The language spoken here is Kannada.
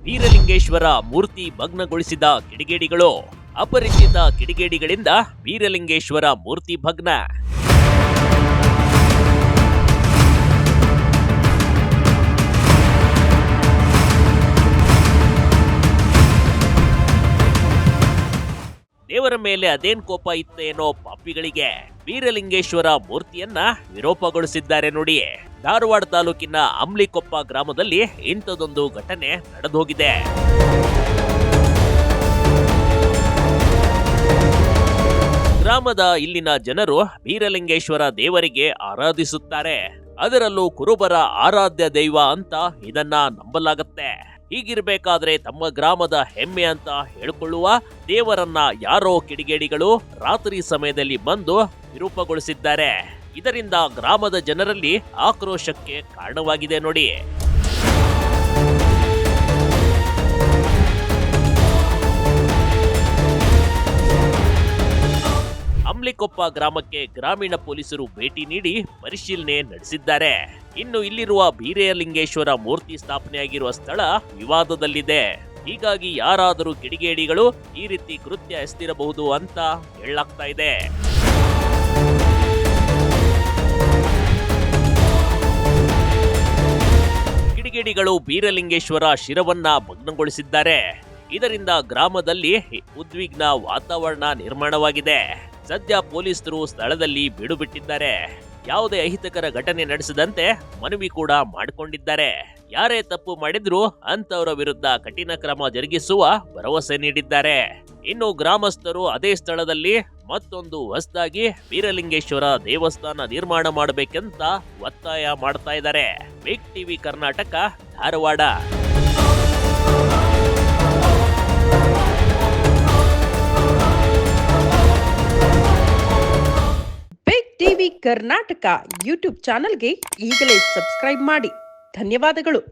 ಬೀರಲಿಂಗೇಶ್ವರ ಮೂರ್ತಿ ಭಗ್ನಗೊಳಿಸಿದ ಕಿಡಿಗೇಡಿಗಳು. ಅಪರಿಚಿತ ಕಿಡಿಗೇಡಿಗಳಿಂದ ಬೀರಲಿಂಗೇಶ್ವರ ಮೂರ್ತಿ ಭಗ್ನ. ದೇವರ ಮೇಲೆ ಅದೇನ್ ಕೋಪ ಇತ್ತೇನೋ ಪಾಪಿಗಳಿಗೆ. ಬೀರಲಿಂಗೇಶ್ವರ ಮೂರ್ತಿಯನ್ನ ವಿರೂಪಗೊಳಿಸಿದ್ದಾರೆ ನೋಡಿ. ಧಾರವಾಡ ತಾಲೂಕಿನ ಅಮ್ಲಿಕೊಪ್ಪ ಗ್ರಾಮದಲ್ಲಿ ಇಂಥದೊಂದು ಘಟನೆ ನಡೆದೋಗಿದೆ. ಗ್ರಾಮದ ಇಲ್ಲಿನ ಜನರು ಬೀರಲಿಂಗೇಶ್ವರ ದೇವರಿಗೆ ಆರಾಧಿಸುತ್ತಾರೆ. ಅದರಲ್ಲೂ ಕುರುಬರ ಆರಾಧ್ಯ ದೈವ ಅಂತ ಇದನ್ನ ನಂಬಲಾಗತ್ತೆ. ಹೀಗಿರ್ಬೇಕಾದ್ರೆ ತಮ್ಮ ಗ್ರಾಮದ ಹೆಮ್ಮೆ ಅಂತ ಹೇಳಿಕೊಳ್ಳುವ ದೇವರನ್ನ ಯಾರೋ ಕಿಡಿಗೇಡಿಗಳು ರಾತ್ರಿ ಸಮಯದಲ್ಲಿ ಬಂದು ವಿರೂಪಗೊಳಿಸಿದ್ದಾರೆ. ಇದರಿಂದ ಗ್ರಾಮದ ಜನರಲ್ಲಿ ಆಕ್ರೋಶಕ್ಕೆ ಕಾರಣವಾಗಿದೆ ನೋಡಿ. ಅಮ್ಲಿಕೊಪ್ಪ ಗ್ರಾಮಕ್ಕೆ ಗ್ರಾಮೀಣ ಪೊಲೀಸರು ಭೇಟಿ ನೀಡಿ ಪರಿಶೀಲನೆ ನಡೆಸಿದ್ದಾರೆ. ಇನ್ನು ಇಲ್ಲಿರುವ ಬೀರಲಿಂಗೇಶ್ವರ ಮೂರ್ತಿ ಸ್ಥಾಪನೆಯಾಗಿರುವ ಸ್ಥಳ ವಿವಾದದಲ್ಲಿದೆ. ಹೀಗಾಗಿ ಯಾರಾದರೂ ಕಿಡಿಗೇಡಿಗಳು ಈ ರೀತಿ ಕೃತ್ಯ ಎಸೆದಿರಬಹುದು ಅಂತ ಹೇಳಲಾಗ್ತಾ ಇದೆ. ಕಿಡಿಗೇಡಿಗಳು ಬೀರಲಿಂಗೇಶ್ವರ ಶಿರವನ್ನ ಭಗ್ನಗೊಳಿಸಿದ್ದಾರೆ. ಇದರಿಂದ ಗ್ರಾಮದಲ್ಲಿ ಉದ್ವಿಗ್ನ ವಾತಾವರಣ ನಿರ್ಮಾಣವಾಗಿದೆ. ಸದ್ಯ ಪೊಲೀಸರು ಸ್ಥಳದಲ್ಲಿ ಬೀಡು ಬಿಟ್ಟಿದ್ದಾರೆ. ಯಾವುದೇ ಅಹಿತಕರ ಘಟನೆ ನಡೆಸದಂತೆ ಮನವಿ ಕೂಡ ಮಾಡಿಕೊಂಡಿದ್ದಾರೆ. ಯಾರೇ ತಪ್ಪು ಮಾಡಿದ್ರು ಅಂತವರ ವಿರುದ್ಧ ಕಠಿಣ ಕ್ರಮ ಜರುಗಿಸುವ ಭರವಸೆ ನೀಡಿದ್ದಾರೆ. ಇನ್ನು ಗ್ರಾಮಸ್ಥರು ಅದೇ ಸ್ಥಳದಲ್ಲಿ ಮತ್ತೊಂದು ಹೊಸದಾಗಿ ಬೀರಲಿಂಗೇಶ್ವರ ದೇವಸ್ಥಾನ ನಿರ್ಮಾಣ ಮಾಡಬೇಕಂತ ಒತ್ತಾಯ ಮಾಡ್ತಾ ಇದ್ದಾರೆ. Big TV Karnataka, Dharwad. TV Karnataka YouTube ಚಾನೆಲ್ಗೆ ಈಗಲೇ ಸಬ್ಸ್ಕ್ರೈಬ್ ಮಾಡಿ. ಧನ್ಯವಾದಗಳು.